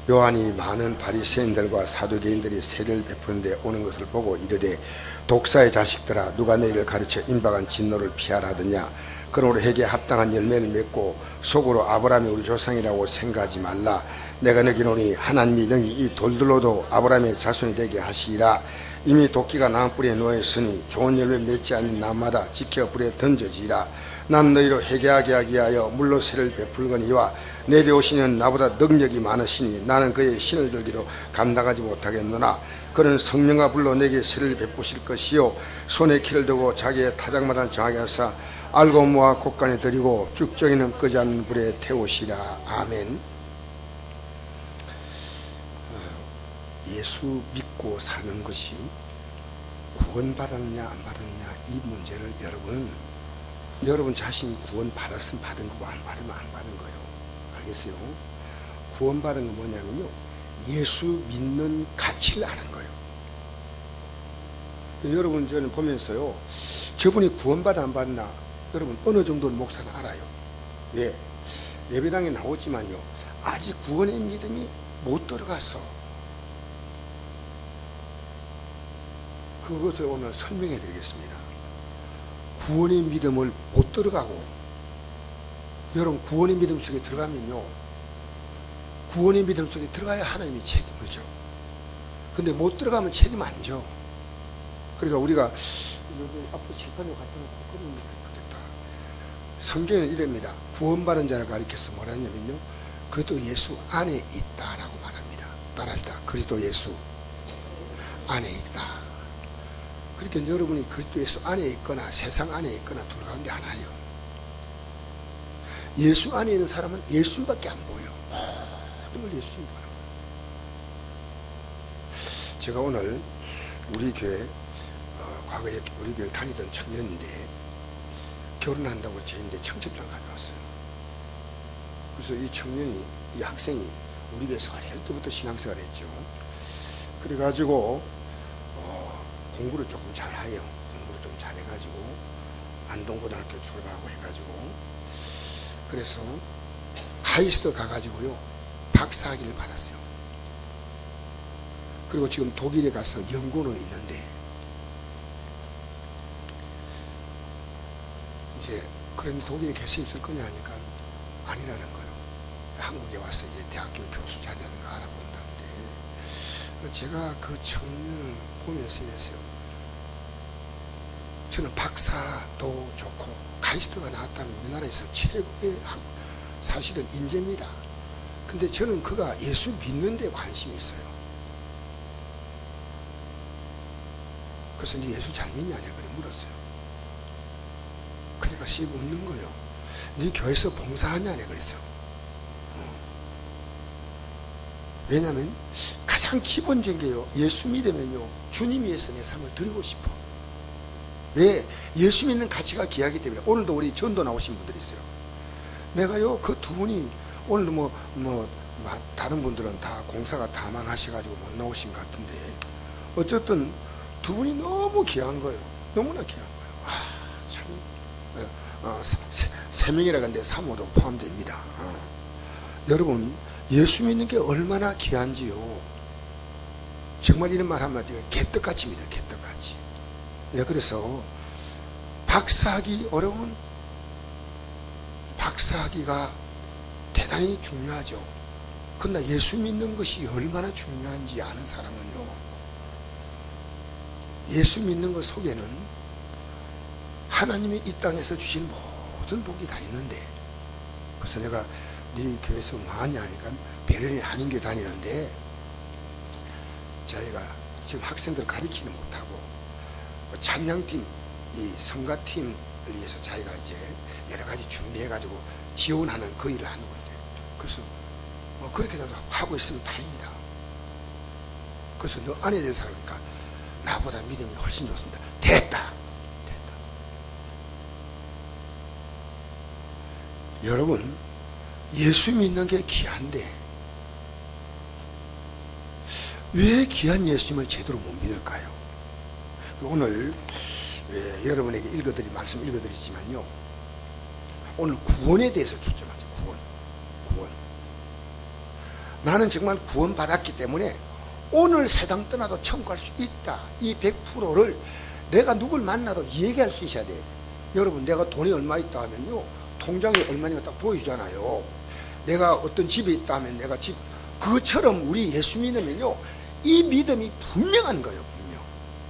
요한이 많은 바리새인들과 사두개인들이 세례를 베푸는데 오는 것을 보고 이르되 독사의 자식들아 누가 너희를 가르쳐 임박한 진노를 피하라 하더냐. 그러므로 회개에 합당한 열매를 맺고 속으로 아브라함이 우리 조상이라고 생각하지 말라. 내가 느끼노니 하나님이 능히 이 돌들로도 아브라함의 자손이 되게 하시리라. 이미 도끼가 나무뿌리에 누워있으니 좋은 열매 맺지 않는 나무마다 지켜 불에 던져지리라. 난 너희로 회개하게 하기 위하여 물로 세를 베풀거니와 내려오시는 나보다 능력이 많으시니 나는 그의 신을 들기도 감당하지 못하겠노라. 그는 성령과 불로 내게 세를 베푸실 것이요 손에 키를 두고 자기의 타작마다 정하게 하사 알고 모아 곳간에 들이고 쭉정이는 끄지 않는 불에 태우시라. 아멘. 예수 믿고 사는 것이 구원받았냐 안 받았냐 이 문제를 여러분 자신이 구원 받았으면 받은 거고 안 받으면 안 받은 거예요. 알겠어요? 구원받은 건 뭐냐면요, 예수 믿는 가치를 아는 거예요. 여러분 저는 보면서요, 저분이 구원받아 안 받나 여러분 어느 정도는 목사는 알아요. 왜? 예배당에 나오지만요 아직 구원의 믿음이 못 들어갔어. 그것을 오늘 설명해 드리겠습니다. 구원의 믿음을 못 들어가고, 여러분 구원의 믿음 속에 들어가면요, 구원의 믿음 속에 들어가야 하나님이 책임을 져. 근데 못 들어가면 책임 안 져. 그러니까 우리가 여기 앞으로 칠판을 갖다 놓고 그러면 좋겠다. 성경에는 이럽니다. 구원받은 자를 가리켜서 뭐라 했냐면요, 그도 예수 안에 있다라고 말합니다. 따라합니다. 그리스도 예수 안에 있다. 그러니까 여러분이 그리스도 예수 안에 있거나 세상 안에 있거나 둘 가운데 하나예요. 예수 안에 있는 사람은 예수님밖에 안 보여. 모든 걸 예수님 바라봐. 제가 오늘 우리 교회 과거에 우리 교회 다니던 청년인데 결혼한다고 저인데 청첩장을 가져왔어요. 그래서 이 청년이, 이 학생이 우리 교회에서 어릴 때부터 신앙생활을 했죠. 그래가지고 공부를 조금 잘해요. 공부를 좀 잘해가지고 안동고등학교 졸업하고 해가지고, 그래서 카이스트 가가지고요 박사학위를 받았어요. 그리고 지금 독일에 가서 연구는 있는데, 이제 그런데 독일에 계속 있을 거냐 하니까 아니라는 거예요. 한국에 와서 이제 대학교 교수 자리라든가 알아본다는데, 제가 그 청년을 보면서 이랬어요. 저는 박사도 좋고 카이스트가 나왔다면 우리나라에서 최고의 사실은 인재입니다. 근데 저는 그가 예수 믿는 데 관심이 있어요. 그래서 네 예수 잘 믿냐 내가 그래 물었어요. 그러니까 씩 웃는 거예요. 네 교회에서 봉사하냐 내가 그랬어요. 왜냐하면 가장 기본적인 게요, 예수 믿으면요 주님 위해서 내 삶을 드리고 싶어. 왜? 예수 믿는 가치가 귀하기 때문에. 오늘도 우리 전도 나오신 분들이 있어요. 내가요 그 두 분이 오늘도 다른 분들은 다 공사가 다 망하셔가지고 못 나오신 것 같은데, 어쨌든 두 분이 너무 귀한 거예요. 너무나 귀한 거예요. 참, 세 명이라 근데 사모도 포함됩니다. 여러분 예수 믿는 게 얼마나 귀한지요. 정말 이런 말 한마디에 개떡같이입니다. 개떡같이. 네, 그래서 박사학위, 어려운 박사학위가 대단히 중요하죠. 그러나 예수 믿는 것이 얼마나 중요한지 아는 사람은요, 예수 믿는 것 속에는 하나님이 이 땅에서 주신 모든 복이 다 있는데, 그래서 내가 네 교회에서 많이 하니까 베를린 한인교회 다니는데, 저희가 지금 학생들 가르치는 못하고 찬양팀, 이 성가팀을 위해서 자기가 이제 여러 가지 준비해가지고 지원하는 그 일을 하는 건데, 그래서 그렇게라도 하고 있으면 다행이다. 그래서 너 안에 될 사람이니까 나보다 믿음이 훨씬 좋습니다. 됐다. 여러분 예수 믿는 게 귀한데 왜 귀한 예수님을 제대로 못 믿을까요? 오늘 여러분에게 말씀 읽어드리지만요, 오늘 구원에 대해서 초점하죠. 구원. 나는 정말 구원받았기 때문에 오늘 세상 떠나도 천국 갈 수 있다. 이 100%를 내가 누굴 만나도 얘기할 수 있어야 돼요. 여러분, 내가 돈이 얼마 있다 하면요, 통장에 얼마니까 딱 보여주잖아요. 내가 어떤 집에 있다 하면 내가 집, 그것처럼 우리 예수 믿으면요, 이 믿음이 분명한 거예요. 분명.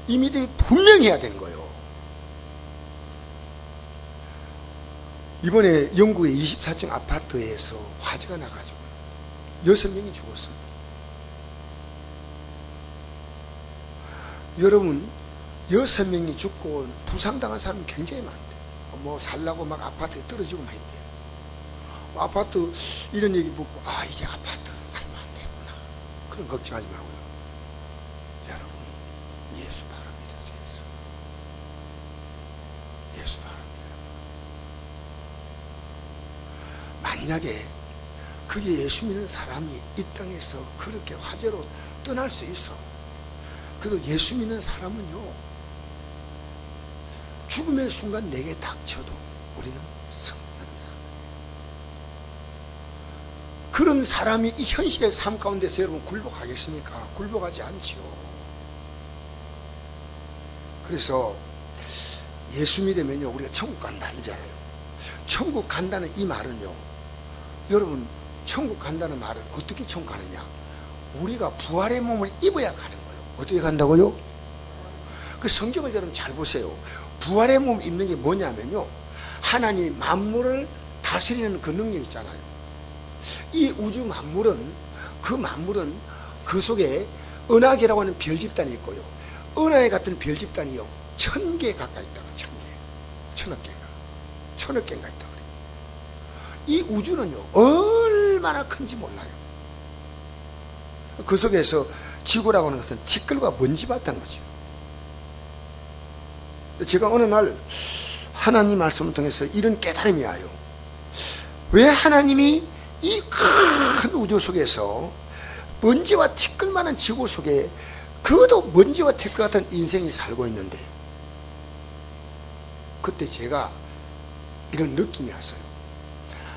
이 믿음이 분명해야 되는 거예요. 이번에 영국의 24층 아파트에서 화재가 나가지고 6명이 죽었어요. 여러분, 6명이 죽고 부상당한 사람이 굉장히 많대요. 뭐 살라고 막 아파트에 떨어지고 막 했대요. 아파트 이런 얘기 보고 이제 아파트 살면 안 되구나, 그런 걱정하지 말고요. 여러분, 예수 바로 믿으세요. 예수 바로 믿으라고. 만약에 그게 예수 믿는 사람이 이 땅에서 그렇게 화재로 떠날 수 있어. 그래도 예수 믿는 사람은요, 죽음의 순간 내게 닥쳐도 우리는 승리하는 사람이에요. 그런 사람이 이 현실의 삶 가운데서 여러분 굴복하겠습니까? 굴복하지 않지요. 그래서 예수 믿으면요, 우리가 천국 간다 이잖아요. 천국 간다는 이 말은요, 여러분, 천국 간다는 말은 어떻게 천국 가느냐? 우리가 부활의 몸을 입어야 가는 거예요. 어떻게 간다고요? 그 성경을 여러분 잘 보세요. 부활의 몸을 입는 게 뭐냐면요, 하나님이 만물을 다스리는 그 능력 있잖아요. 이 우주 만물은 그 속에 은하계라고 하는 별집단이 있고요, 은하계 같은 별집단이요 1000개 가까이 있다가 1000개, 천억 개인가 있다 그래요. 이 우주는요 얼마나 큰지 몰라요. 그 속에서 지구라고 하는 것은 티끌과 먼지밭한 거죠. 제가 어느 날 하나님 말씀을 통해서 이런 깨달음이 와요. 왜 하나님이 이 큰 우주 속에서 먼지와 티끌만한 지구 속에 그것도 먼지와 티끌 같은 인생이 살고 있는데, 그때 제가 이런 느낌이 왔어요.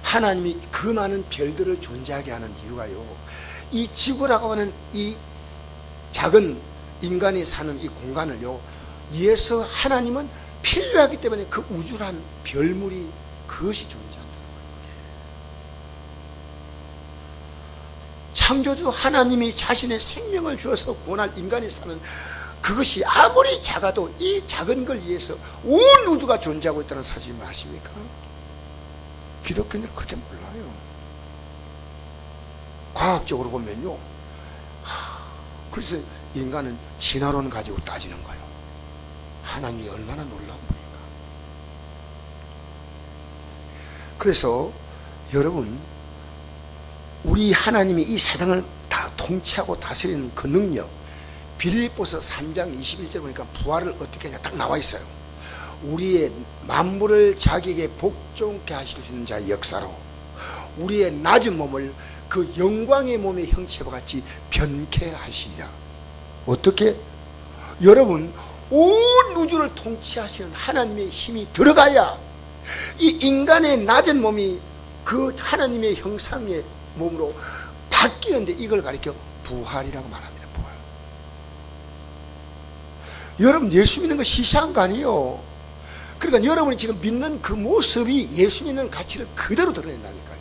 하나님이 그 많은 별들을 존재하게 하는 이유가요, 이 지구라고 하는 이 작은 인간이 사는 이 공간을요 위해서 하나님은 필요하기 때문에 그 우주란 별물이 그것이 존재한다는 거예요. 창조주 하나님이 자신의 생명을 주어서 구원할 인간이 사는 그것이 아무리 작아도 이 작은 걸 위해서 온 우주가 존재하고 있다는 사실을 아십니까? 기독교인들은 그렇게 몰라요. 과학적으로 보면요, 그래서 인간은 진화론 가지고 따지는 거예요. 하나님이 얼마나 놀라운 분인가. 그래서 여러분, 우리 하나님이 이 세상을 다 통치하고 다스리는 그 능력, 빌립보서 3장 21절 보니까 부활을 어떻게 하냐 딱 나와 있어요. 우리의 만물을 자기에게 복종케 하실 수 있는 자의 역사로 우리의 낮은 몸을 그 영광의 몸의 형체와 같이 변케 하시리라. 어떻게? 여러분, 온 우주를 통치하시는 하나님의 힘이 들어가야 이 인간의 낮은 몸이 그 하나님의 형상의 몸으로 바뀌는데, 이걸 가리켜 부활이라고 말합니다. 부활. 여러분, 예수 믿는 거 시시한 거 아니에요. 그러니까 여러분이 지금 믿는 그 모습이 예수 믿는 가치를 그대로 드러낸다니까요.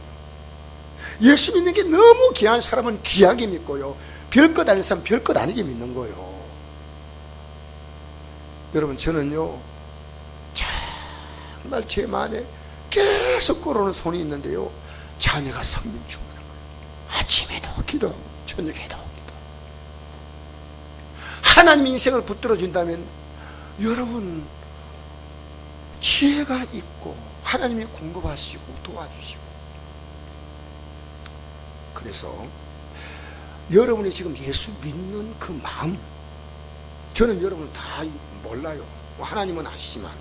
예수 믿는 게 너무 귀한 사람은 귀하게 믿고요, 별것 아닌 사람은 별것 아니게 믿는 거예요. 여러분, 저는요 정말 제 마음에 계속 끓어오는 손이 있는데요, 자녀가 성령 충만한 거예요. 아침에도 기도하고 저녁에도 기도하고. 하나님 인생을 붙들어 준다면 여러분 지혜가 있고 하나님이 공급하시고 도와주시고. 그래서 여러분이 지금 예수 믿는 그 마음, 저는 여러분 다 몰라요. 하나님은 아시지만,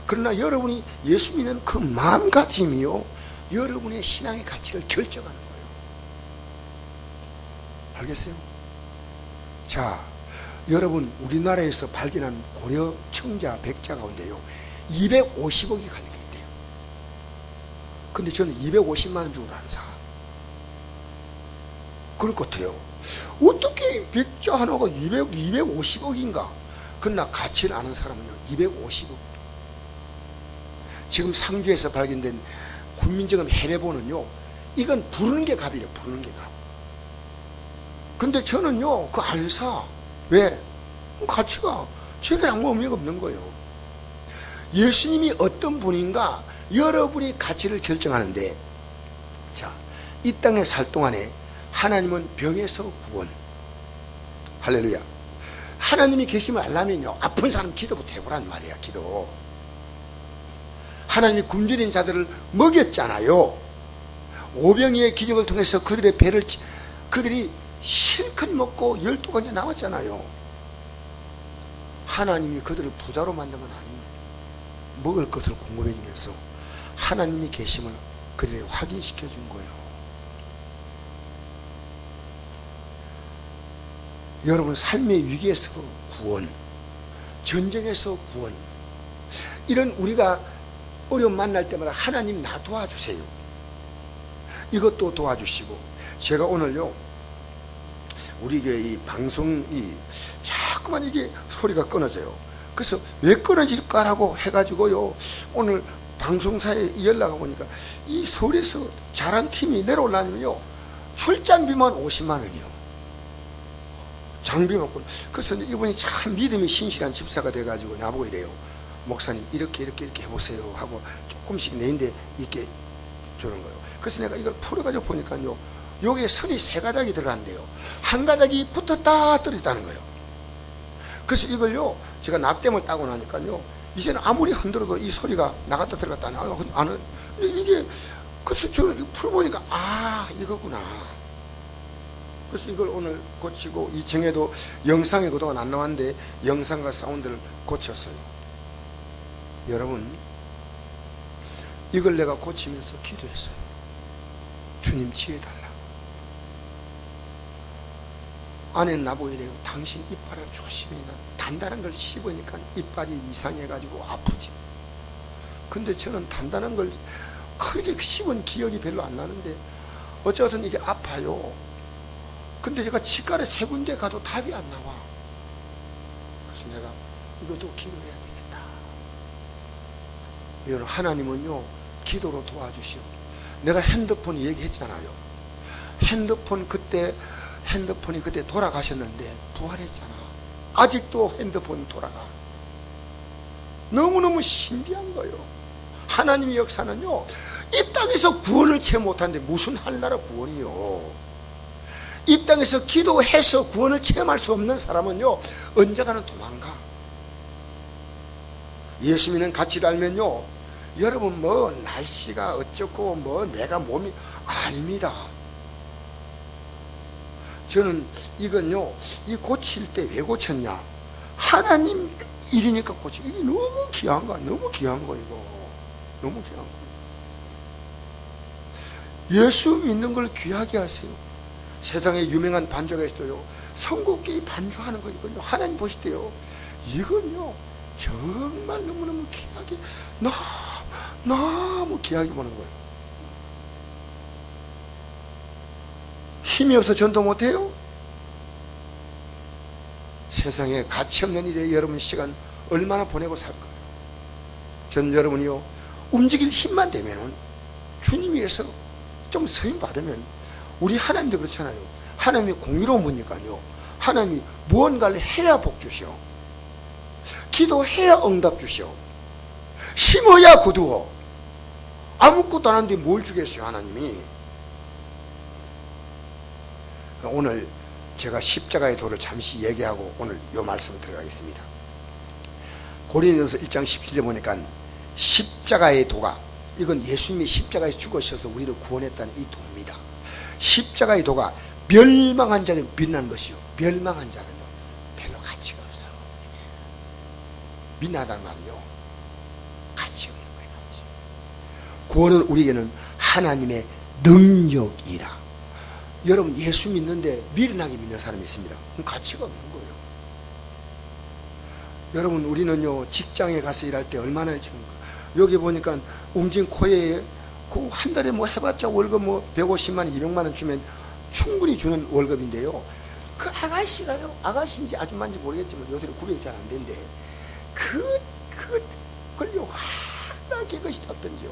그러나 여러분이 예수 믿는 그 마음가짐이요 여러분의 신앙의 가치를 결정하는 거예요. 알겠어요? 자, 여러분, 우리나라에서 발견한 고려 청자 백자 가운데요 250억이 가는 게 있대요. 근데 저는 250만 원 주고도 안 사. 그럴 것 같아요. 어떻게 백자 하나가 250억인가? 그러나 가치를 아는 사람은요 250억. 지금 상주에서 발견된 훈민정음 해례본은요 이건 부르는 게 값이래요. 부르는 게 값. 근데 저는요 그거 안 사. 왜? 가치가 제게는 아무 의미가 없는 거예요. 예수님이 어떤 분인가 여러분이 가치를 결정하는데, 자, 이 땅에 살 동안에 하나님은 병에서 구원, 할렐루야. 하나님이 계심을 알려면요 아픈 사람 기도부터 해보란 말이야. 기도. 하나님이 굶주린 자들을 먹였잖아요. 오병이의 기적을 통해서 그들의 배를 그들이 실컷 먹고 12가지 나왔잖아요. 하나님이 그들을 부자로 만든 건 아니에요. 먹을 것을 공급해 주면서 하나님이 계심을 그들에게 확인시켜 준 거예요. 여러분 삶의 위기에서 구원, 전쟁에서 구원, 이런 우리가 어려움 만날 때마다 하나님 나 도와주세요. 이것도 도와주시고, 제가 오늘요 우리 교회 이 방송이 자꾸만 이게 소리가 끊어져요. 그래서 왜 끊어질까라고 해가지고요 오늘 방송사에 연락하고 보니까 이 서울에서 잘한 팀이 내려오려면요 출장비만 50만 원이요. 장비 먹고. 그래서 이분이 참 믿음이 신실한 집사가 돼가지고 나보고 이래요. 목사님 이렇게 해보세요 하고 조금씩 내인데 이렇게 주는 거예요. 그래서 내가 이걸 풀어가지고 보니까요 여기에 선이 3가닥이 들어간대요. 한 가닥이 붙었다 떨어졌다는 거예요. 그래서 이걸요 제가 납땜을 따고 나니까요 이제는 아무리 흔들어도 이 소리가 나갔다 들어갔다 안 하는 이게. 그래서 저 풀어보니까 아 이거구나. 그래서 이걸 오늘 고치고 2층에도 영상이 그동안 안 나왔는데 영상과 사운드를 고쳤어요. 여러분 이걸 내가 고치면서 기도했어요. 주님 지혜달라. 아내는 나보고 이래요. 당신 이빨을 조심히, 단단한 걸 씹으니까 이빨이 이상해가지고 아프지. 근데 저는 단단한 걸 크게 씹은 기억이 별로 안 나는데 어쨌든 이게 아파요. 근데 제가 치과를 3군데 가도 답이 안 나와. 그래서 내가 이것도 기도해야 되겠다. 여러분 하나님은요 기도로 도와주시오. 내가 핸드폰 얘기했잖아요. 핸드폰이 그때 돌아가셨는데 부활했잖아. 아직도 핸드폰 돌아가. 너무너무 신기한 거예요. 하나님의 역사는요 이 땅에서 구원을 채 못하는데 무슨 한나라 구원이요. 이 땅에서 기도해서 구원을 체험할 수 없는 사람은요 언젠가는 도망가. 예수 믿는 가치를 알면요 여러분 뭐 날씨가 어쩌고 뭐 내가 몸이 아닙니다. 저는 이건요 이 고칠 때 왜 고쳤냐, 하나님 일이니까 고치. 이게 너무 귀한 거야. 너무 귀한 거. 이거 너무 귀한 거. 예수 믿는 걸 귀하게 하세요. 세상에 유명한 반주가 있어요. 선곡기 반주하는 거. 이건요 하나님 보실 때요 이건요 정말 너무너무 귀하게, 너무 귀하게 보는 거예요. 힘이 없어 전도 못해요? 세상에 가치 없는 일에 여러분 시간 얼마나 보내고 살 거예요. 전 여러분이요 움직일 힘만 되면은 주님 위해서 좀 서임 받으면, 우리 하나님도 그렇잖아요. 하나님이 공의로운 분이니까요 하나님이 무언가를 해야 복 주시오. 기도해야 응답 주시오. 심어야 거두어. 아무것도 안 하는데 뭘 주겠어요 하나님이. 오늘 제가 십자가의 도를 잠시 얘기하고 오늘 요 말씀을 들어가겠습니다. 고린도서 1장 17절 보니까 십자가의 도가, 이건 예수님이 십자가에서 죽으셔서 우리를 구원했다는 이 도입니다. 십자가의 도가 멸망한 자를 빛나는 것이요, 멸망한 자는요 별로 가치가 없어. 빛나다는 말이요 가치 없는 거예요. 가치. 구원은 우리에게는 하나님의 능력이라. 여러분 예수 믿는데 미련하게 믿는 사람이 있습니다. 그럼 가치가 없는 거예요. 여러분 우리는요 직장에 가서 일할 때 얼마나 해줍니까? 여기 보니까 웅진 코에 그 한 달에 뭐 해봤자 월급 뭐 150만 원 200만 원 주면 충분히 주는 월급인데요, 그 아가씨가요, 아가씨인지 아줌마인지 모르겠지만 요새는 구별이 잘 안 된대. 그걸요 환하게 것이 어떤지요,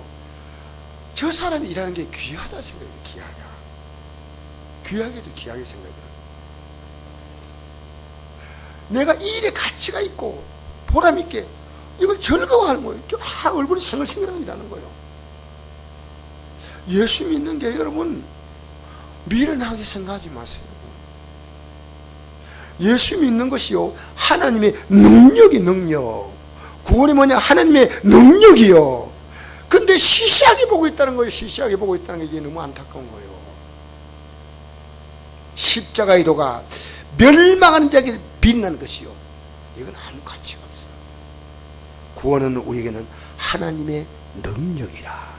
저 사람이 일하는 게 귀하다 생각해요. 귀하게도 귀하게 생각해요. 내가 이 일에 가치가 있고 보람있게 이걸 즐거워하는 거예요. 얼굴이 생글생글하게 일하는 거예요. 예수 믿는 게 여러분 미련하게 생각하지 마세요. 예수 믿는 것이요, 하나님의 능력. 구원이 뭐냐? 하나님의 능력이요. 근데 시시하게 보고 있다는 거예요. 시시하게 보고 있다는 게 이게 너무 안타까운 거예요. 십자가의 도가 멸망하는 자에게 빛나는 것이요, 이건 아무 가치가 없어요. 구원은 우리에게는 하나님의 능력이라.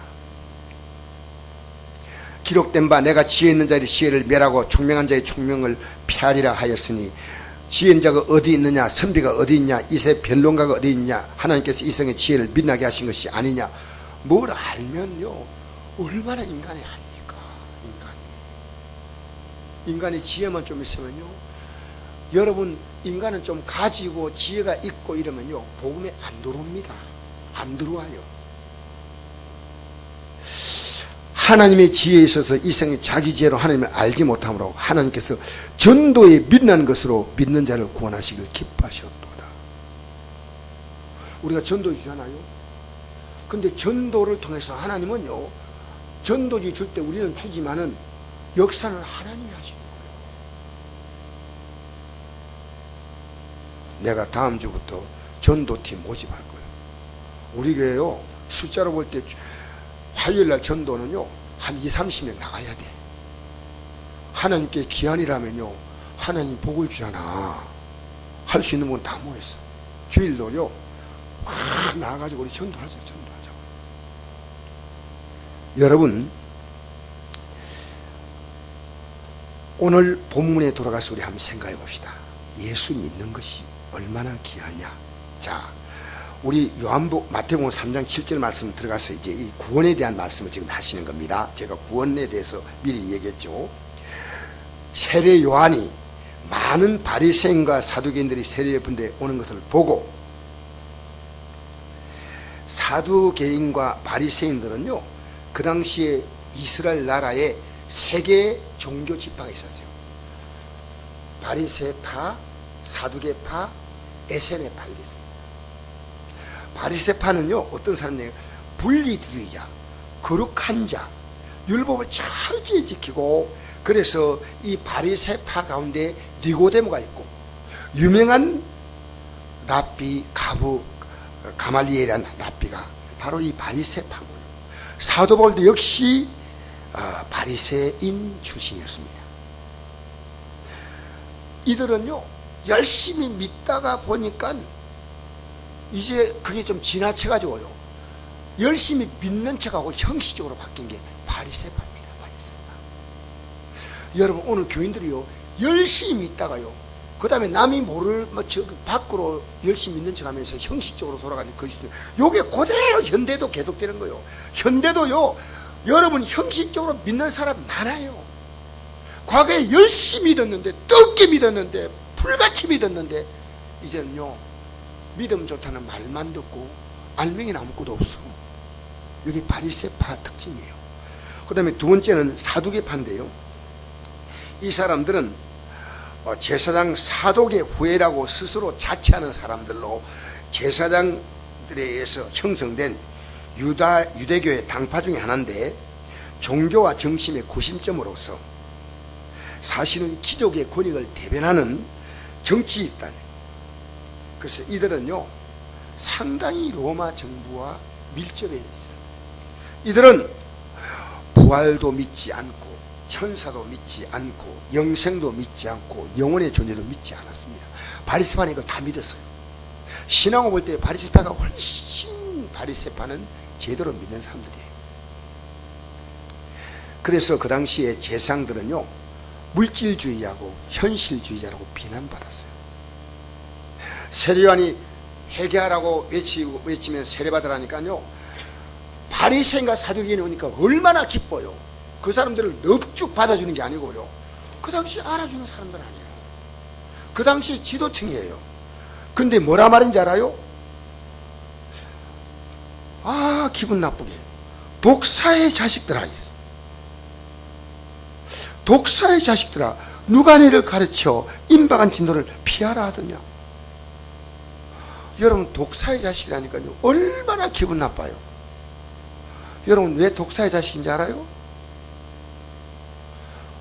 기록된 바 내가 지혜 있는 자의 지혜를 멸하고 총명한 자의 총명을 폐하리라 하였으니, 지혜 있는 자가 어디 있느냐, 선비가 어디 있냐, 이세 변론가가 어디 있냐, 하나님께서 이성의 지혜를 빛나게 하신 것이 아니냐. 뭘 알면요, 얼마나 인간이 압니까? 인간이 지혜만 좀 있으면요, 여러분 인간은 좀 가지고 지혜가 있고 이러면요, 복음에 안 들어옵니다. 안 들어와요. 하나님의 지혜에 있어서 이성이 자기 지혜로 하나님을 알지 못하므로 하나님께서 전도에 빛나는 것으로 믿는 자를 구원하시길 기뻐하셨도다. 우리가 전도 주잖아요. 근데 전도를 통해서 하나님은요, 전도지 줄 때 우리는 주지만은 역사는 하나님이 하시는 거예요. 내가 다음 주부터 전도팀 모집할 거예요. 우리 교회요, 숫자로 볼 때 화요일날 전도는요 한 20-30명 나가야 돼. 하나님께 기한이라면요, 하나님 복을 주잖아. 할 수 있는 건 다 모였어. 주일도요 막 나가가지고 우리 전도하자. 여러분, 오늘 본문에 돌아가서 우리 한번 생각해 봅시다. 예수 믿는 것이 얼마나 귀하냐. 자, 우리 마태복음 3장 7절 말씀 들어가서 이제 이 구원에 대한 말씀을 지금 하시는 겁니다. 제가 구원에 대해서 미리 얘기했죠. 세례 요한이 많은 바리새인과 사두개인들이 세례 분대에 오는 것을 보고, 사두개인과 바리새인들은요, 그 당시에 이스라엘 나라에 세 개의 종교 지파가 있었어요. 바리새파, 사두개파, 에세네파 이랬어요. 바리새파는요, 어떤 사람이에요? 분리주의자, 거룩한 자, 율법을 철저히 지키고, 그래서 이 바리새파 가운데 니고데모가 있고, 유명한 랍비 가말리엘이라는 랍비가 바로 이 바리새파고요. 사도 바울도 역시 바리새인 출신이었습니다. 이들은요, 열심히 믿다가 보니까 이제 그게 좀 지나쳐가지고요, 열심히 믿는 척하고 형식적으로 바뀐 게 바리새파입니다. 바리새파. 여러분, 오늘 교인들이요, 열심히 믿다가요, 그 다음에 남이 모를 밖으로 열심히 믿는 척하면서 형식적으로 돌아가는 것이죠. 요게 그대로 현대도 계속되는 거예요. 현대도요, 여러분 형식적으로 믿는 사람 많아요. 과거에 열심히 믿었는데, 뜨겁게 믿었는데, 불같이 믿었는데, 이제는요, 믿음 좋다는 말만 듣고 알맹이는 아무것도 없어. 이게 바리새파 특징이에요. 그 다음에 두 번째는 사두개파인데요, 이 사람들은 제사장 사독의 후예라고 스스로 자처하는 사람들로 제사장들에 의해서 형성된 유대교의 당파 중에 하나인데, 종교와 정신의 구심점으로서 사실은 귀족의 권익을 대변하는 정치집단. 그래서 이들은요, 상당히 로마 정부와 밀접해 있어요. 이들은 부활도 믿지 않고, 천사도 믿지 않고, 영생도 믿지 않고, 영혼의 존재도 믿지 않았습니다. 바리새파는 이거 다 믿었어요. 신앙을 볼 때 바리새파가 훨씬, 바리새파는 제대로 믿는 사람들이에요. 그래서 그 당시에 제사장들은요, 물질주의하고 현실주의자라고 비난받았어요. 세례요한이 회개하라고 외치면 세례받으라니까요, 바리새인과 사두개인이 오니까 얼마나 기뻐요. 그 사람들을 넙죽 받아주는 게 아니고요, 그 당시 알아주는 사람들 아니에요. 그 당시 지도층이에요. 근데 뭐라 말인지 알아요? 아, 기분 나쁘게 독사의 자식들아, 독사의 자식들아, 누가 너희를 가르쳐 임박한 진노를 피하라 하더냐. 여러분, 독사의 자식이라니까요, 얼마나 기분 나빠요. 여러분, 왜 독사의 자식인지 알아요?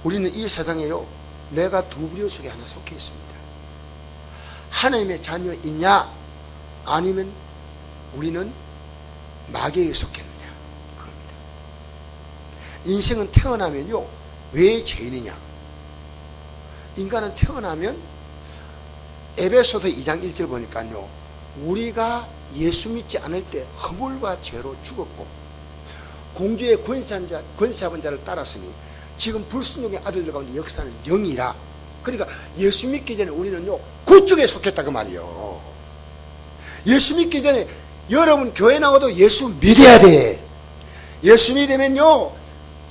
우리는 이 세상에요, 내가 두 부류 속에 하나 속해 있습니다. 하나님의 자녀이냐, 아니면 우리는 마귀에 속했느냐, 그겁니다. 인생은 태어나면요, 왜 죄인이냐? 인간은 태어나면 에베소서 2장 1절 보니까요, 우리가 예수 믿지 않을 때 허물과 죄로 죽었고 공주의 권세 잡은 자를 따랐으니 지금 불순종의 아들들 가운데 역사는 영이라. 그러니까 예수 믿기 전에 우리는요, 그쪽에 속했다 그 말이요. 예수 믿기 전에 여러분 교회 나와도 예수 믿어야 돼. 예수 믿으면요,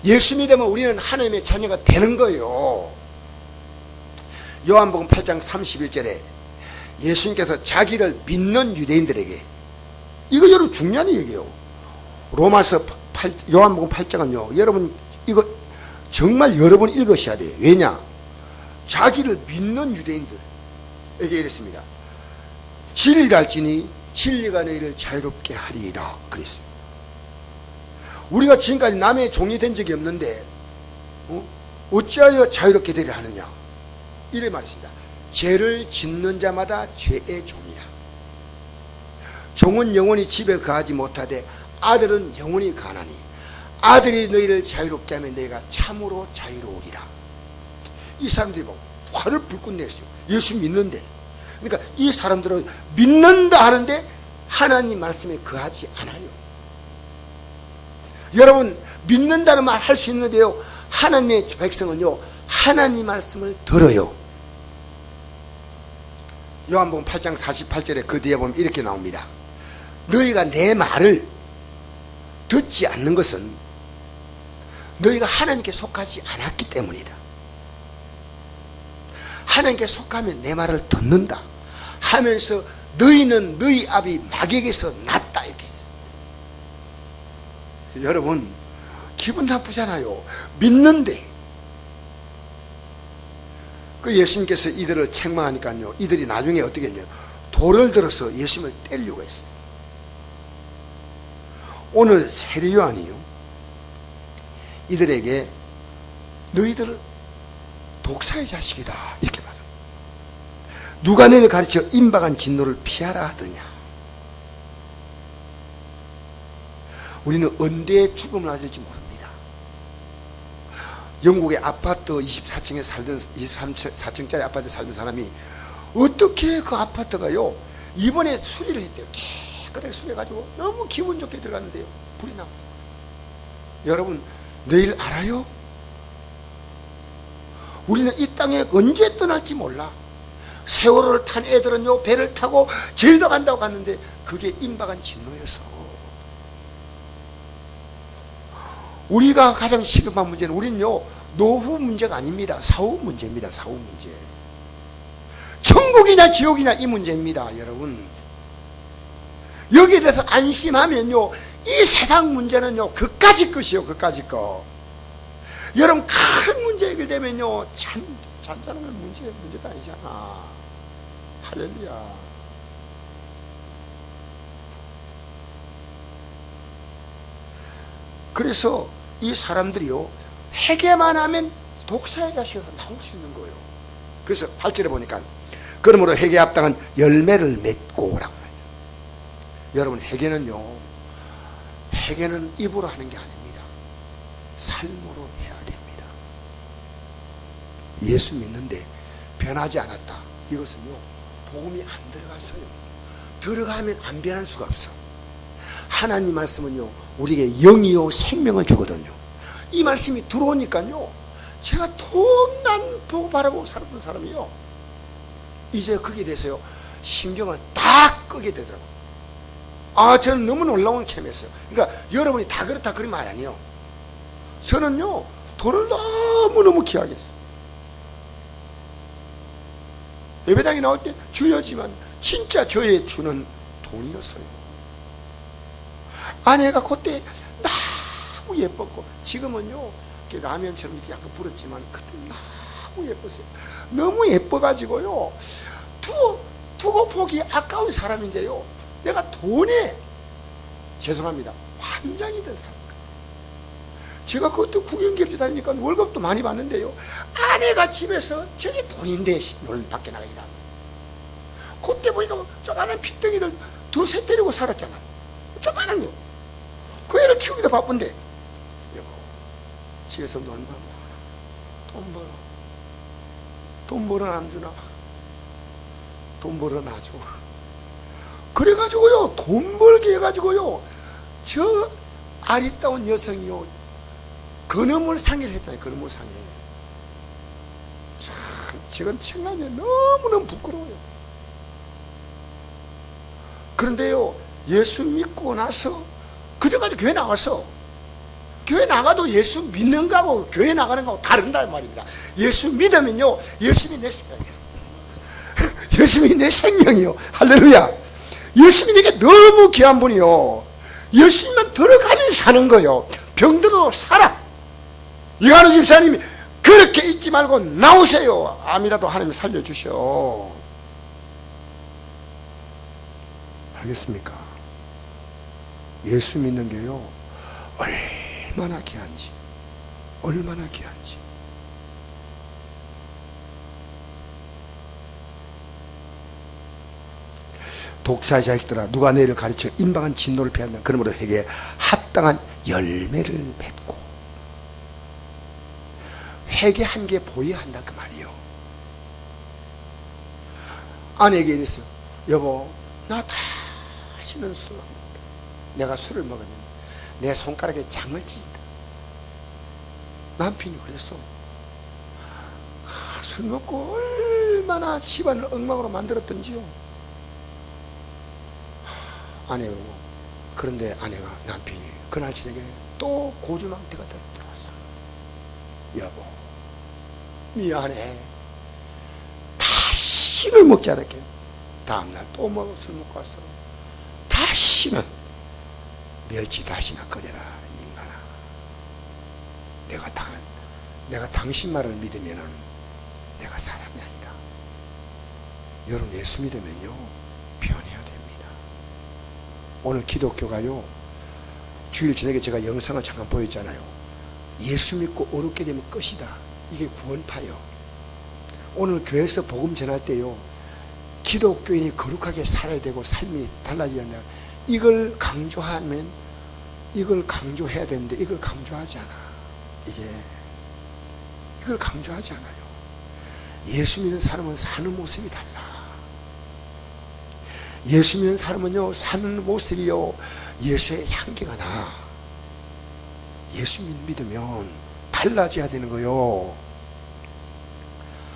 예수 믿으면 우리는 하나님의 자녀가 되는 거예요. 요한복음 8장 31절에 예수님께서 자기를 믿는 유대인들에게, 이거 여러분 중요한 얘기예요. 요한복음 8장은요, 여러분 이거 정말 여러 번 읽으셔야 돼요. 왜냐? 자기를 믿는 유대인들에게 이랬습니다. 진리랄지니 진리가 너희를 자유롭게 하리이다 그랬어요. 우리가 지금까지 남의 종이 된 적이 없는데 어찌하여 자유롭게 되려 하느냐, 이래 말했습니다. 죄를 짓는 자마다 죄의 종이라. 종은 영원히 집에 거하지 못하되 아들은 영원히 가나니 아들이 너희를 자유롭게 하면 너희가 참으로 자유로우리라. 이 사람들이 뭐 화를 불끈 냈어요. 예수 믿는데. 그러니까 이 사람들은 믿는다 하는데 하나님 말씀에 거하지 않아요. 여러분, 믿는다는 말 할 수 있는데요, 하나님의 백성은요, 하나님 말씀을 들어요. 요한복음 8장 48절에 그 뒤에 보면 이렇게 나옵니다. 너희가 내 말을 듣지 않는 것은 너희가 하나님께 속하지 않았기 때문이다. 하나님께 속하면 내 말을 듣는다 하면서 너희는 너희 아비 마귀에게서 났다 이렇게 했어요. 여러분, 기분 나쁘잖아요. 믿는데. 그 예수님께서 이들을 책망하니까요, 이들이 나중에 어떻게 했냐면 돌을 들어서 예수님을 때리려고 했어요. 오늘 세례 요한이요, 이들에게 너희들 독사의 자식이다 이렇게 말합니다. 누가 너희를 가르쳐 임박한 진노를 피하라 하더냐. 우리는 언제 죽음을 맞을지 모릅니다. 영국의 아파트 24층에 살던 24층짜리 아파트에 살던 사람이 어떻게 그 아파트가요, 이번에 수리를 했대요. 깨끗하게 수리해가지고 너무 기분 좋게 들어갔는데요, 불이 나고. 여러분, 내일 알아요? 우리는 이 땅에 언제 떠날지 몰라. 세월호를 탄 애들은요, 배를 타고 제주도 간다고 갔는데 그게 임박한 진노였어. 우리가 가장 시급한 문제는, 우리는요, 노후 문제가 아닙니다. 사후 문제입니다. 사후 문제. 천국이냐 지옥이냐 이 문제입니다. 여러분, 여기에 대해서 안심하면요, 이 세상 문제는요, 그까짓 것이요, 그까짓 것. 여러분, 큰 문제 해결되면요, 잔잔한 건 문제도 아니잖아. 할렐루야. 그래서 이 사람들이요, 회개만 하면 독사의 자식에서 나올 수 있는 거예요. 그래서 8절에 보니까 그러므로 회개에 합당한 열매를 맺고 라고 말합니다. 여러분, 회개는 입으로 하는 게 아닙니다. 삶으로 해야 됩니다. 예수 믿는데 변하지 않았다, 이것은요, 복음이 안 들어갔어요. 들어가면 안 변할 수가 없어. 하나님 말씀은요, 우리에게 영이요 생명을 주거든요. 이 말씀이 들어오니까요, 제가 돈만 보고 바라보고 살았던 사람이요, 이제 거기에 대해서요, 신경을 딱 끄게 되더라고요. 아, 저는 너무 놀라운 체험했어요. 그러니까 여러분이 다 그렇다 그런 말이 아니에요. 저는요, 돈을 너무너무 귀하게 했어요. 예배당에 나올 때 주여지만 진짜 저의 주는 돈이었어요. 아내가 그때 너무 예뻤고, 지금은요 라면처럼 이렇게 약간 불었지만 그때 너무 예뻤어요. 너무 예뻐가지고요 두고 보기 아까운 사람인데요, 내가 돈에, 죄송합니다, 환장이던 사람 같아요. 제가 그것도 구경기업체 다니니까 월급도 많이 받는데요, 아내가 집에서 저게 돈인데 오늘 밖에 나가기도 하고, 그때 보니까 조그마한 핏덩이들 두세 데리고 살았잖아요. 조그마한 거. 그 애를 키우기도 바쁜데, 여보, 집에서 놀면 돈 벌어 안 주나? 돈 벌어 놔줘. 그래가지고요, 돈 벌게 해가지고요, 저 아리따운 여성이요, 건어물 상해를 했다니. 건어물 상해. 참, 지금 청하면 너무너무 부끄러워요. 그런데요, 예수 믿고 나서 그때까지 교회 나왔어. 교회 나가도 예수 믿는 거하고 교회 나가는 거하고 다른다 말입니다. 예수 믿으면요, 예수님이 내 생명이에요. 예수님이 내 생명이요. 할렐루야. 예수님이 내게 너무 귀한 분이요. 예수님만 들어가면 사는 거요. 병들어도 살아. 이간우 집사님이 그렇게 잊지 말고 나오세요. 암이라도 하나님 살려주셔. 알겠습니까? 예수 믿는 게요, 얼마나 귀한지, 얼마나 귀한지. 독사의 자식들아, 누가 너희를 가르쳐 임박한 진노를 피한다. 그러므로 회개에 합당한 열매를 맺고. 회개한 게 보여야 한다 그 말이요. 아내에게 이랬어요. 여보, 나 다시는 술을 안 먹는다. 내가 술을 먹으면 내 손가락에 장을 찢는다. 남편이 그랬어. 술 먹고 얼마나 집안을 엉망으로 만들었던지요. 아내고, 그런데 아내가, 남편이 그날 저녁에 또 고주망태가 들어왔어. 여보, 미안해. 다시는 먹지 않을게. 다음날 또 술 먹고 왔어. 다시는, 멸치 다시나 끓여라 이 인간아. 내가 당신 말을 믿으면은 내가 사람이 아니다. 여러분, 예수 믿으면요 변해야 됩니다. 오늘 기독교가요, 주일 저녁에 제가 영상을 잠깐 보였잖아요. 예수 믿고 어렵게 되면 끝이다. 이게 구원파요. 오늘 교회에서 복음 전할 때요, 기독교인이 거룩하게 살아야 되고 삶이 달라져야 한다. 이걸 강조하면, 이걸 강조해야 되는데 이걸 강조하지 않아. 이걸 강조하지 않아요. 예수 믿는 사람은 사는 모습이 달라. 예수 믿는 사람은요, 사는 모습이요, 예수의 향기가 나. 예수 믿으면 달라져야 되는 거요.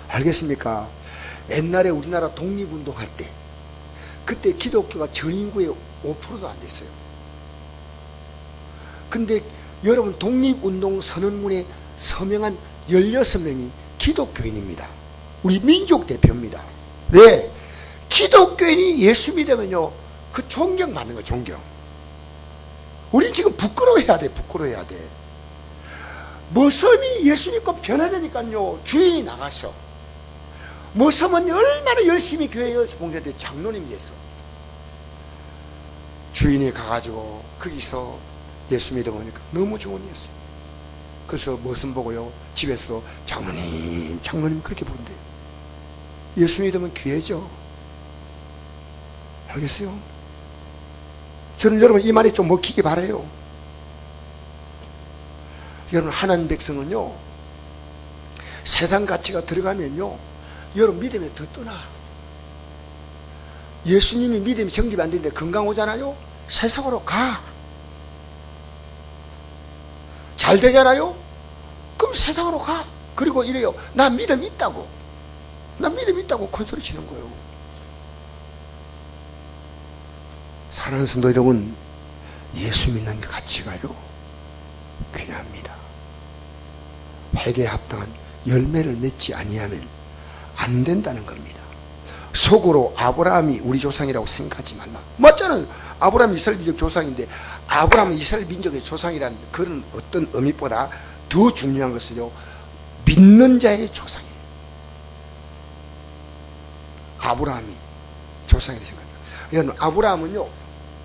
알겠습니까? 옛날에 우리나라 독립운동할 때, 그때 기독교가 전 인구의 5%도 안 됐어요. 근데 여러분, 독립운동 선언문에 서명한 16명이 기독교인입니다. 우리 민족 대표입니다. 왜? 기독교인이 예수 믿으면요, 그 존경받는 거예요. 존경. 우리 지금 부끄러워해야 돼. 부끄러워해야 돼. 모섬이 예수 믿고 변화되니까요, 주인이 나가서, 모섬은 얼마나 열심히 교회에 봉사했대. 장로님이 돼서 주인이 가가지고 거기서 예수 믿어보니까 너무 좋은 예수. 그래서 모섬 보고요, 집에서도 장로님 그렇게 부른대요. 예수 믿으면 귀해져. 알겠어요? 저는 여러분 이 말이 좀 먹히기 바라요. 여러분, 하나님 백성은요, 세상 가치가 들어가면요, 여러분 믿음에 더 떠나. 예수님이 믿음이 정립 안 되는데 건강 오잖아요, 세상으로 가. 잘 되잖아요, 그럼 세상으로 가. 그리고 이래요, 나 믿음 있다고, 나 믿음 있다고 콘소리 치는 거예요. 사랑하는 성도 여러분, 예수 믿는 가치가요 귀합니다. 회개에 합당한 열매를 맺지 아니하면 안 된다는 겁니다. 속으로 아브라함이 우리 조상이라고 생각하지 말라. 맞잖아요. 아브라함이 이스라엘 민족 조상인데, 아브라함은 이스라엘 민족의 조상이라는 그런 어떤 의미보다 더 중요한 것은요, 믿는 자의 조상이에요. 아브라함이 조상이라고 생각합니다. 여러분, 아브라함은요,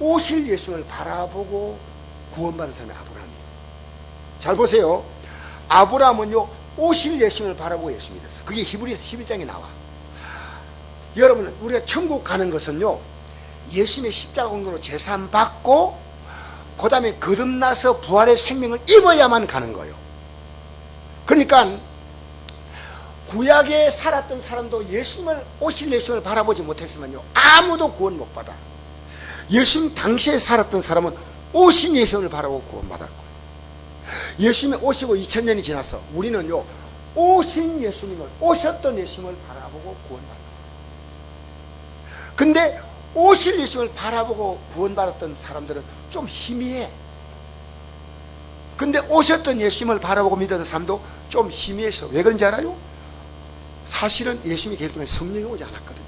오실 예수를 바라보고 구원받은 사람이 아브라함이에요. 잘 보세요. 아브라함은요, 오실 예수를 바라보고 예수 믿었어. 그게 히브리서 11장에 나와. 여러분, 우리가 천국 가는 것은요, 예수님의 십자가 공로로 제산 받고 그 다음에 거듭나서 부활의 생명을 입어야만 가는 거예요. 그러니까 구약에 살았던 사람도 예수님을, 오실 예수님을 바라보지 못했으면요, 아무도 구원 못 받아. 예수님 당시에 살았던 사람은 오신 예수님을 바라보고 구원받았고, 예수님이 오시고 2000년이 지나서 우리는요, 오신 예수님을, 오셨던 예수님을 바라보고 구원받았다. 근데 오실 예수님을 바라보고 구원받았던 사람들은 좀 희미해. 근데 오셨던 예수님을 바라보고 믿었던 사람도 좀 희미해서, 왜 그런지 알아요? 사실은 예수님이 계시면 성령이 오지 않았거든요.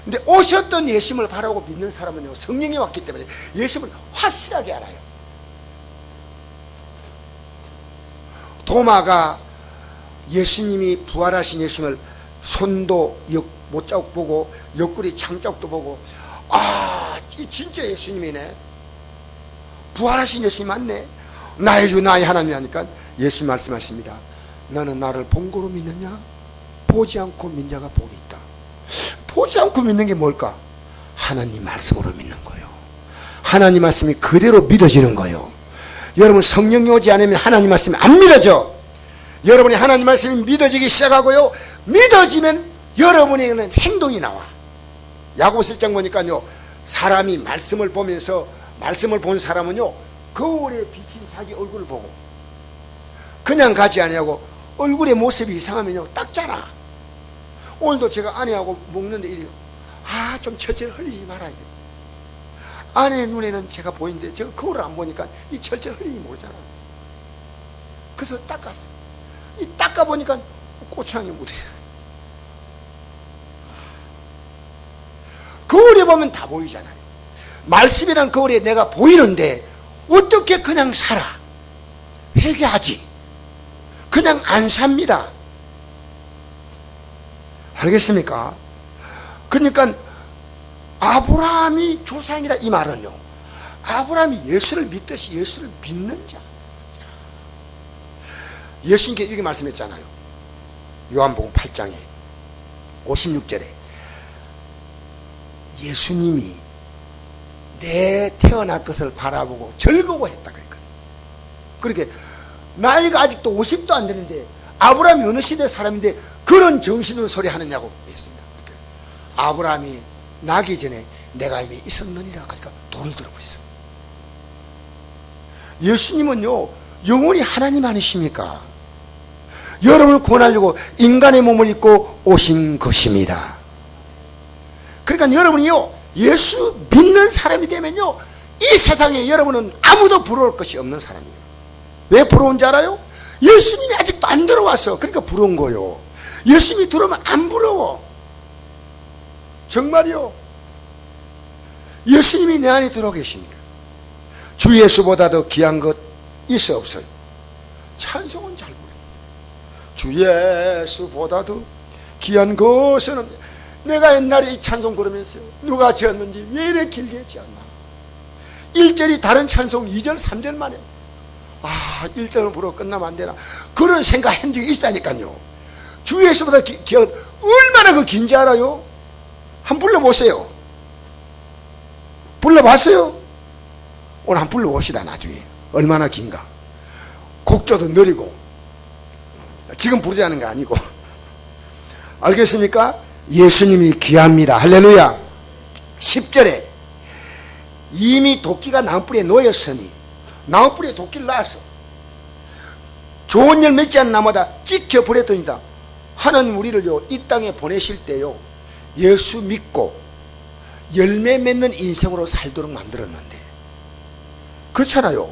근데 오셨던 예수님을 바라보고 믿는 사람은요, 성령이 왔기 때문에 예수님을 확실하게 알아요. 도마가 예수님이 부활하신 예수님을 손도 못자국 보고 옆구리 창자국도 보고, 아, 진짜 예수님이네, 부활하신 예수님 맞네, 나의 주 나의 하나님 하니까 예수님 말씀하십니다. 너는 나를 본 거로 믿느냐? 보지 않고 믿는 자가 복이 있다. 보지 않고 믿는 게 뭘까? 하나님 말씀으로 믿는 거예요. 하나님 말씀이 그대로 믿어지는 거예요. 여러분, 성령이 오지 않으면 하나님 말씀이 안 믿어져. 여러분이 하나님 말씀이 믿어지기 시작하고요, 믿어지면 여러분에게는 행동이 나와. 야고보서 1장 보니까요, 사람이 말씀을 보면서, 말씀을 본 사람은요, 거울에 비친 자기 얼굴을 보고 그냥 가지 아니하고 얼굴의 모습이 이상하면요, 닦잖아. 오늘도 제가 아내하고 먹는데 이래요. 아, 좀 철철 흘리지 말아야 돼. 아내 눈에는 제가 보이는데 제가 거울을 안 보니까 이 철철 흘리지 모르잖아. 그래서 닦았어. 이 닦아보니까 고추장이 묻어요. 거울에 보면 다 보이잖아요. 말씀이란 거울에 내가 보이는데 어떻게 그냥 살아? 회개하지. 그냥 안 삽니다. 알겠습니까? 그러니까 아브라함이 조상이라 이 말은요, 아브라함이 예수를 믿듯이 예수를 믿는 자. 예수님께 이렇게 말씀했잖아요. 요한복음 8장에 56절에 예수님이 내 태어날 것을 바라보고 즐거워했다 그랬거든요. 그렇게 나이가 아직도 50도 안 되는데 아브라함이 어느 시대 사람인데 그런 정신으로 소리 하느냐고 했습니다. 아브라함이 나기 전에 내가 이미 있었느니라 하니까 돌을 들어버렸어요. 예수님은요, 영원히 하나님 아니십니까? 여러분을 구원하려고 인간의 몸을 입고 오신 것입니다. 그러니까 여러분이요, 예수 믿는 사람이 되면요, 이 세상에 여러분은 아무도 부러울 것이 없는 사람이에요. 왜 부러운지 알아요? 예수님이 아직도 안 들어와서 그러니까 부러운 거예요. 예수님이 들어오면 안 부러워. 정말이요. 예수님이 내 안에 들어와 계십니다. 주 예수보다 더 귀한 것 있어 없어요? 찬송은 잘 불러요. 주 예수보다 더 귀한 것은 없네. 내가 옛날에 이 찬송 부르면서요, 누가 지었는지 왜 이렇게 길게 지었나. 1절이 다른 찬송 2절 3절만 해. 아, 1절을 부르고 끝나면 안 되나, 그런 생각 한 적이 있다니까요. 주 예수보다 귀한 얼마나 그 긴지 알아요? 한번 불러보세요. 불러봤어요? 오늘 한번 불러봅시다. 나중에 얼마나 긴가. 곡조도 느리고, 지금 부르자는 거 아니고. 알겠습니까? 예수님이 귀합니다. 할렐루야. 10절에 이미 도끼가 나무뿌리에 놓였으니 나무뿌리에 도끼를 놔서 좋은 열 맺지 않은 나무마다 찍혀 버렸더니다. 하나님 우리를요, 이 땅에 보내실 때요, 예수 믿고 열매 맺는 인생으로 살도록 만들었는데, 그렇잖아요.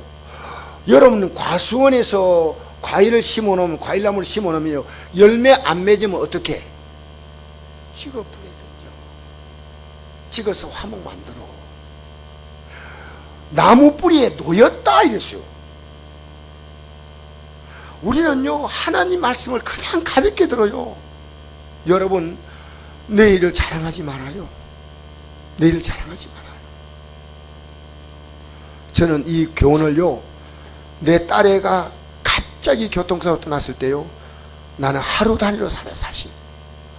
여러분, 과수원에서 과일을 심어놓으면, 과일나무를 심어놓으면 열매 안 맺으면 어떻게 해? 찍어 불에 던져. 찍어서 화목 만들어. 나무 뿌리에 놓였다 이랬어요. 우리는요 하나님 말씀을 그냥 가볍게 들어요. 여러분 내일을 자랑하지 말아요. 내일을 자랑하지 말아요. 저는 이 교훈을요 내 딸애가 갑자기 교통사고 떠났을 때요 나는 하루 단위로 살아요. 사실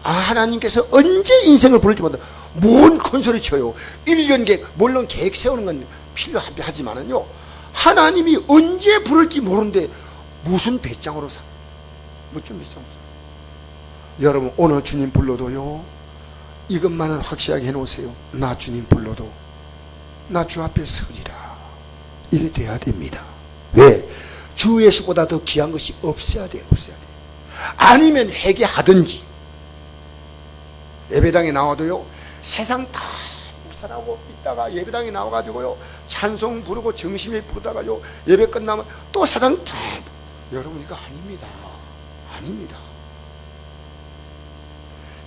하나님께서 언제 인생을 부를지 모른다. 뭔 큰소리 쳐요. 1년 계획, 물론 계획 세우는 건 필요하지만은요 하나님이 언제 부를지 모르는데 무슨 배짱으로 사? 무슨 배짱으로 사? 여러분 오늘 주님 불러도요 이것만은 확실하게 해놓으세요. 나 주님 불러도 나 주 앞에 서리라. 이래 돼야 됩니다. 왜? 주 예수보다 더 귀한 것이 없어야 돼. 없어야 돼. 아니면 회개하든지. 예배당에 나와도요 세상 다 묵살하고 있다가 예배당에 나와가지고요 찬송 부르고 정심에 부르다가요 예배 끝나면 또 세상 다. 여러분 이거 아닙니다. 아닙니다.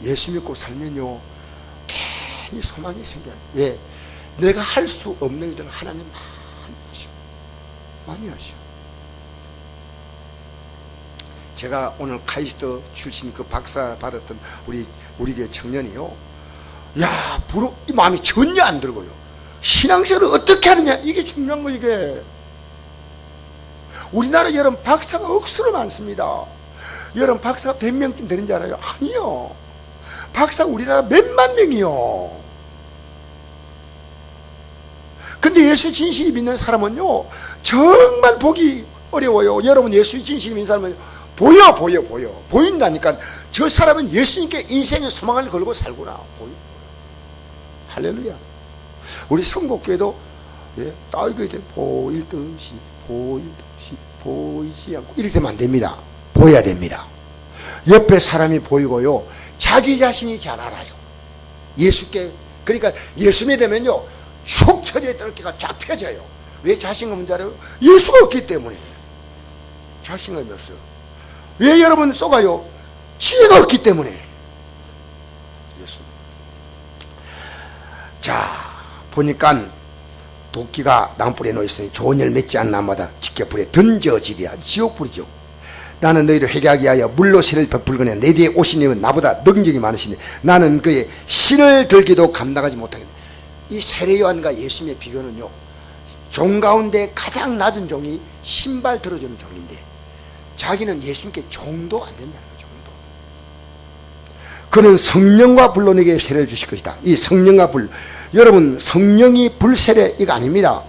예수 믿고 살면요 괜히 소망이 생겨요. 왜? 내가 할 수 없는 일들은 하나님 많이 하시오. 많이 하시오. 제가 오늘 카이스트 출신 그 박사 받았던 우리 교회 청년이요 야 이 마음이 전혀 안 들고요 신앙생활을 어떻게 하느냐 이게 중요한 거. 이게 우리나라 여러분 박사가 억수로 많습니다. 여러분 박사가 100명쯤 되는 줄 알아요? 아니요. 박사 우리나라 몇만 명이요. 근데 예수 진실이 믿는 사람은요 정말 보기 어려워요. 여러분 예수 진실이 믿는 사람은 보인다니까. 저 사람은 예수님께 인생의 소망을 걸고 살구나. 보여. 할렐루야. 우리 성곡교회도 따위교회 때 보일 듯이 보이지 않고 이렇게 되면 안 됩니다. 보여야 됩니다. 옆에 사람이 보이고요 자기 자신이 잘 알아요. 예수께. 그러니까 예수 믿으면요 축 처져 있던 어깨가 쫙 펴져요. 왜 자신감 없는지 알아요? 예수가 없기 때문에 자신감이 없어요. 왜 여러분 쏘가요? 지혜가 없기 때문에. 예수. 자 보니까 도끼가 나무불에 놓여있으니 좋은 열 맺지 않는 나무마다 직접 불에 던져지리라. 지옥불이죠. 나는 너희를 회개하게 하여 물로 새를 베풀거니와 내 뒤에 오신 이는 나보다 능력이 많으시니 나는 그의 신을 들기도 감당하지 못하겠네. 이 세례요한과 예수님의 비교는요 종 가운데 가장 낮은 종이 신발 들어주는 종인데 자기는 예수님께 종도 안 된다는 거예요. 종도. 그는 성령과 불로 내게 세례를 주실 것이다. 이 성령과 불, 여러분 성령이 불세례 이거 아닙니다.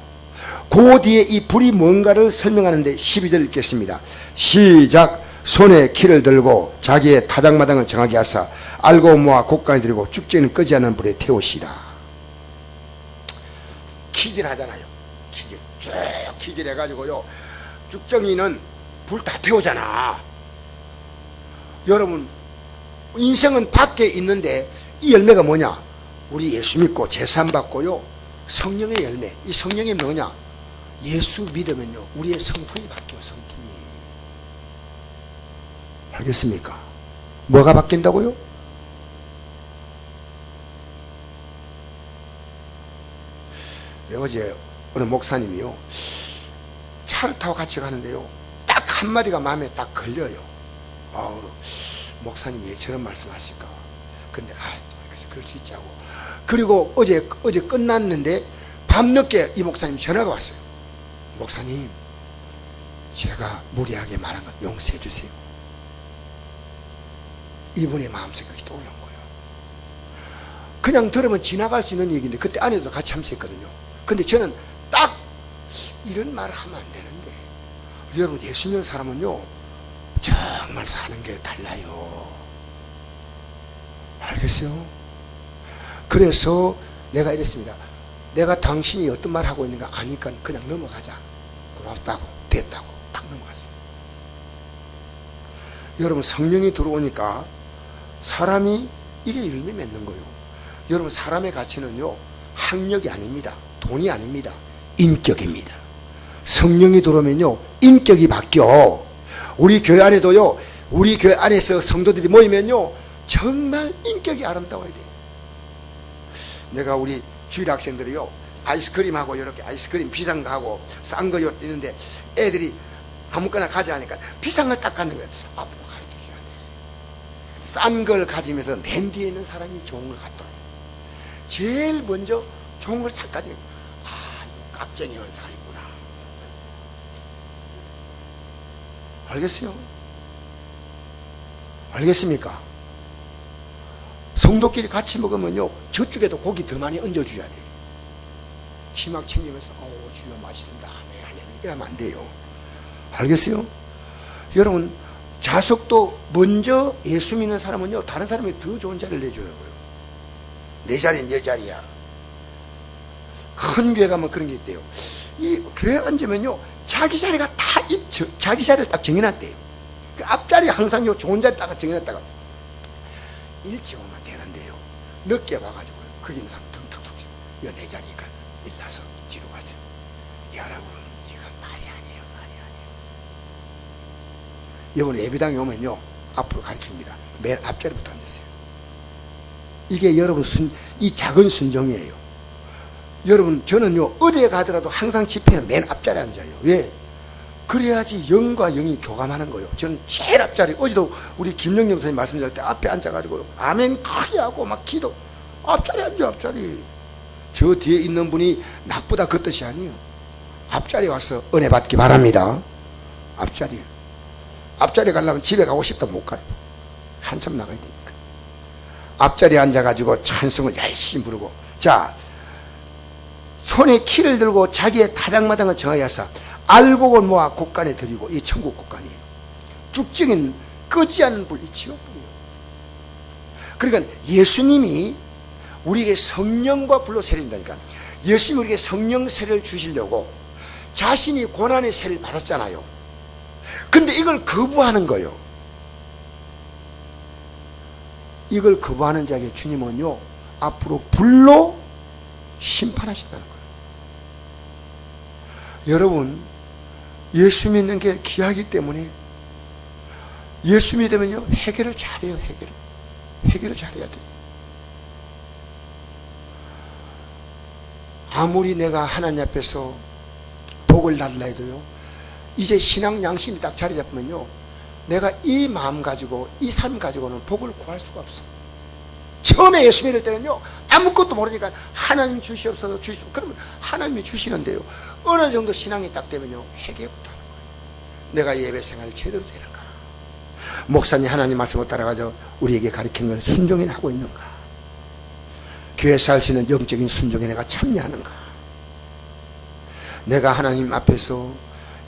그 뒤에 이 불이 뭔가를 설명하는데 12절 읽겠습니다. 시작. 손에 키를 들고 자기의 타작마당을 정하게 하사 알고 모아 곡간에 들이고 쭉지는 끄지 않는 불에 태우시라. 키질 하잖아요. 키질 쭉 키질 해가지고요 쭉정이는 불 다 태우잖아. 여러분 인생은 밖에 있는데 이 열매가 뭐냐? 우리 예수 믿고 제산 받고요 성령의 열매. 이 성령이 뭐냐? 예수 믿으면요 우리의 성품이 바뀌어요. 성품이. 알겠습니까? 뭐가 바뀐다고요? 어제 어느 목사님이요 차를 타고 같이 가는데요 딱 한마디가 마음에 딱 걸려요. 목사님 왜 저런 말씀하실까? 근데 그래서 그럴 수 있지 하고. 그리고 어제 끝났는데 밤늦게 이 목사님 전화가 왔어요. 목사님 제가 무리하게 말한 것 용서해 주세요. 이분의 마음 생각이 떠오른 거예요. 그냥 들으면 지나갈 수 있는 얘기인데 그때 아내도 같이 참석했거든요. 근데 저는 딱 이런 말을 하면 안 되는데 여러분 예수 믿는 사람은요 정말 사는 게 달라요. 알겠어요? 그래서 내가 이랬습니다. 내가 당신이 어떤 말 하고 있는가 아니까 그냥 넘어가자. 고맙다고 됐다고 딱 넘어갔어요. 여러분 성령이 들어오니까 사람이 이게 열매 맺는 거예요. 여러분 사람의 가치는요 학력이 아닙니다. 돈이 아닙니다. 인격입니다. 성령이 들어오면요 인격이 바뀌어. 우리 교회 안에도요 우리 교회 안에서 성도들이 모이면요 정말 인격이 아름다워야 돼. 내가 우리 주일 학생들이요, 아이스크림하고 이렇게 아이스크림 비싼 거 하고 싼 거 있는데 애들이 아무거나 가자 하니까 비싼 걸 딱 갖는 거야. 앞으로 가르쳐줘야 돼. 싼 걸 가지면서 맨 뒤에 있는 사람이 좋은 걸 갖도록. 제일 먼저 좋은 걸 싹 가지고, 깍쟁이 원사가 있구나. 알겠어요? 알겠습니까? 성도끼리 같이 먹으면요, 저쪽에도 고기 더 많이 얹어줘야 돼. 치막 챙기면서 주여 맛있습니다, 아멘, 이러면 안 돼요. 알겠어요? 여러분, 자석도 먼저 예수 믿는 사람은요, 다른 사람이 더 좋은 자리를 내줘요. 내 자리는 내 자리야. 큰 교회 가면 그런 게 있대요. 이 교회 앉으면요, 자기 자리가 다 있죠. 자기 자리를 딱 정해놨대요. 그 앞자리 항상 요 좋은 자리 딱 정해놨다가 일찍 오면 되는데요, 늦게 와가지고 거기 있는 사람 腾腾腾, 요 내 자리니까 일나서 뒤로 가세요. 여러분, 이건 말이 아니에요, 말이 아니에요. 이번에 예배당에 오면요, 앞으로 가르칩니다. 맨 앞자리부터 앉으세요. 이게 여러분 이 작은 순종이에요. 여러분, 저는요, 어디에 가더라도 항상 집회는 맨 앞자리에 앉아요. 왜? 그래야지 영과 영이 교감하는 거예요. 저는 제일 앞자리, 어제도 우리 김영림 선생님 말씀드릴 때 앞에 앉아가지고 아멘 크게 하고 막 기도, 앞자리 앉아, 앞자리. 저 뒤에 있는 분이 나쁘다 그 뜻이 아니에요. 앞자리 와서 은혜 받기 바랍니다. 앞자리. 앞자리 가려면 집에 가고 싶다 못 가요. 한참 나가야 되니까. 앞자리에 앉아가지고 찬송을 열심히 부르고, 자, 손에 키를 들고 자기의 타작마당을 정하여서 알곡을 모아 곡간에 드리고, 이 천국 곡간이에요. 쭉정인 끄지 않는 불, 이 지옥불이에요. 그러니까 예수님이 우리에게 성령과 불로 세를 준다니까. 예수님이 우리에게 성령 세를 주시려고 자신이 고난의 세를 받았잖아요. 근데 이걸 거부하는 거예요. 이걸 거부하는 자에게 주님은요, 앞으로 불로 심판하신다는 거예요. 여러분, 예수 믿는 게 귀하기 때문에 예수 믿으면요, 회개를 잘해요. 회개를 잘해야 돼요. 아무리 내가 하나님 앞에서 복을 달라 해도요, 이제 신앙 양심이 딱 자리 잡으면요, 내가 이 마음 가지고, 이 삶 가지고는 복을 구할 수가 없어. 처음에 예수 믿을 때는요, 아무것도 모르니까 하나님 주시옵소서, 주시옵소서. 그러면 하나님이 주시는데요, 어느 정도 신앙이 딱 되면요, 회개부터 하는 거예요. 내가 예배 생활을 제대로 되는가? 목사님 하나님 말씀을 따라가서 우리에게 가르치는 걸 순종해 하고 있는가? 교회에서 할 수 있는 영적인 순종에 내가 참여하는가? 내가 하나님 앞에서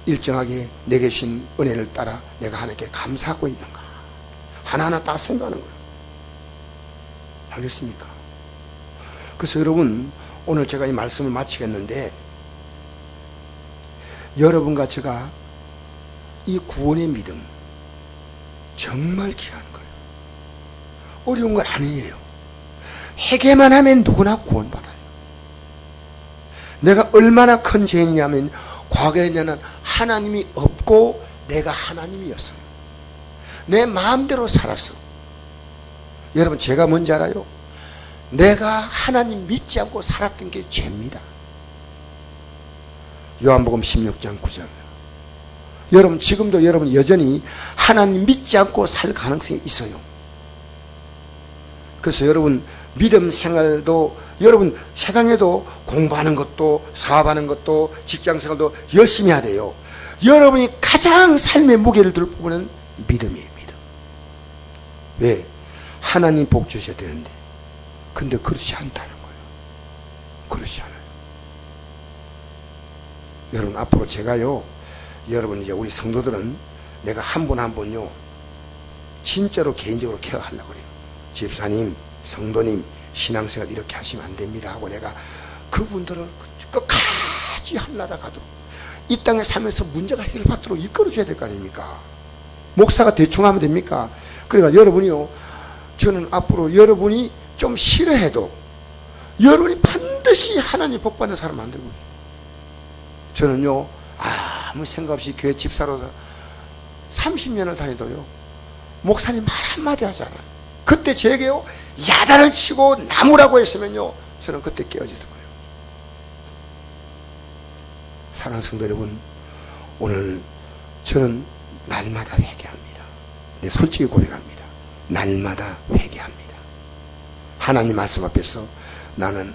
일정하게 내게 주신 은혜를 따라 내가 하나님께 감사하고 있는가? 하나하나 다 생각하는 거예요. 알겠습니까? 그래서 여러분, 오늘 제가 이 말씀을 마치겠는데, 여러분과 제가 이 구원의 믿음 정말 귀한 거예요. 어려운 건 아니에요. 회개만 하면 누구나 구원받아요. 내가 얼마나 큰 죄인이냐면, 과거에는 하나님이 없고 내가 하나님이었어요. 내 마음대로 살았어. 여러분, 제가 뭔지 알아요? 내가 하나님 믿지 않고 살았던 게 죄입니다. 요한복음 16장 9절. 여러분, 지금도 여러분 여전히 하나님 믿지 않고 살 가능성이 있어요. 그래서 여러분, 믿음 생활도, 여러분 세상에도 공부하는 것도, 사업하는 것도, 직장 생활도 열심히 해야 돼요. 여러분이 가장 삶의 무게를 둘 부분은 믿음이에요. 믿음. 왜? 하나님 복 주셔야 되는데, 근데 그렇지 않다는 거예요. 그렇지 않아요. 여러분, 앞으로 제가요, 여러분, 이제 우리 성도들은 내가 한 분 한 분요, 진짜로 개인적으로 케어하려고 그래요. 집사님, 성도님, 신앙생활 이렇게 하시면 안 됩니다 하고, 내가 그분들을 끝까지 하늘나라 가도록, 이 땅에 살면서 문제가 해결받도록 이끌어줘야 될 거 아닙니까? 목사가 대충 하면 됩니까? 그러니까 여러분이요, 저는 앞으로 여러분이 좀 싫어해도 여러분이 반드시 하나님 복 받는 사람 만들고 있어요. 저는요, 아무 생각 없이 교회 집사로서 30년을 다니도요, 목사님 말 한마디 하잖아요. 그때 제게요 야단을 치고 나무라고 했으면요 저는 그때 깨어지는 거예요. 사랑하는 성도 여러분, 오늘 저는 날마다 회개합니다. 네, 솔직히 고백합니다. 날마다 회개합니다. 하나님 말씀 앞에서 나는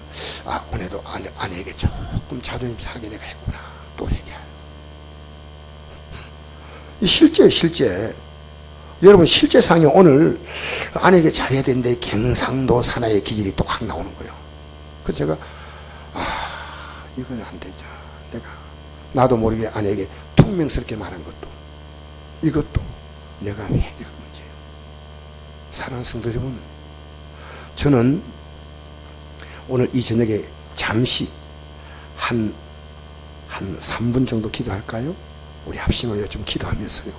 오늘도 아내에게 조금 자존심 상하게 내가 했구나. 또 회개할. 실제 여러분 실제 상이 오늘 아내에게 잘해야 되는데 갱상도 사나이의 기질이 또 확 나오는 거예요. 그래서 제가 이건 안 되자. 내가 나도 모르게 아내에게 퉁명스럽게 말한 것도 이것도 내가 회개할 문제예요. 사랑하는 성도 여러분, 저는 오늘 이 저녁에 잠시 한 3분 정도 기도할까요? 우리 합심하여 좀 기도하면서요.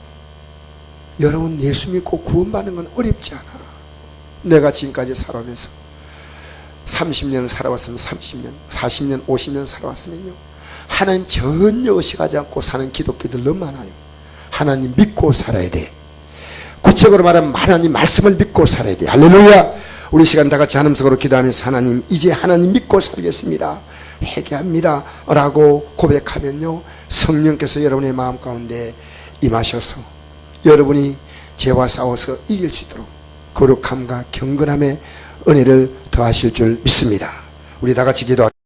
여러분 예수 믿고 구원받는 건 어렵지 않아. 내가 지금까지 살아오면서 30년 살아왔으면 30년, 40년, 50년 살아왔으면요 하나님 전혀 의식하지 않고 사는 기독교들 너무 많아요. 하나님 믿고 살아야 돼. 구체적으로 말하면 하나님 말씀을 믿고 살아야 돼. 할렐루야. 우리 시간 다 같이 하나님 속으로 기도하면서 하나님 이제 하나님 믿고 살겠습니다, 회개합니다 라고 고백하면요 성령께서 여러분의 마음 가운데 임하셔서 여러분이 죄와 싸워서 이길 수 있도록 거룩함과 경건함의 은혜를 더하실 줄 믿습니다. 우리 다 같이 기도하겠습니다.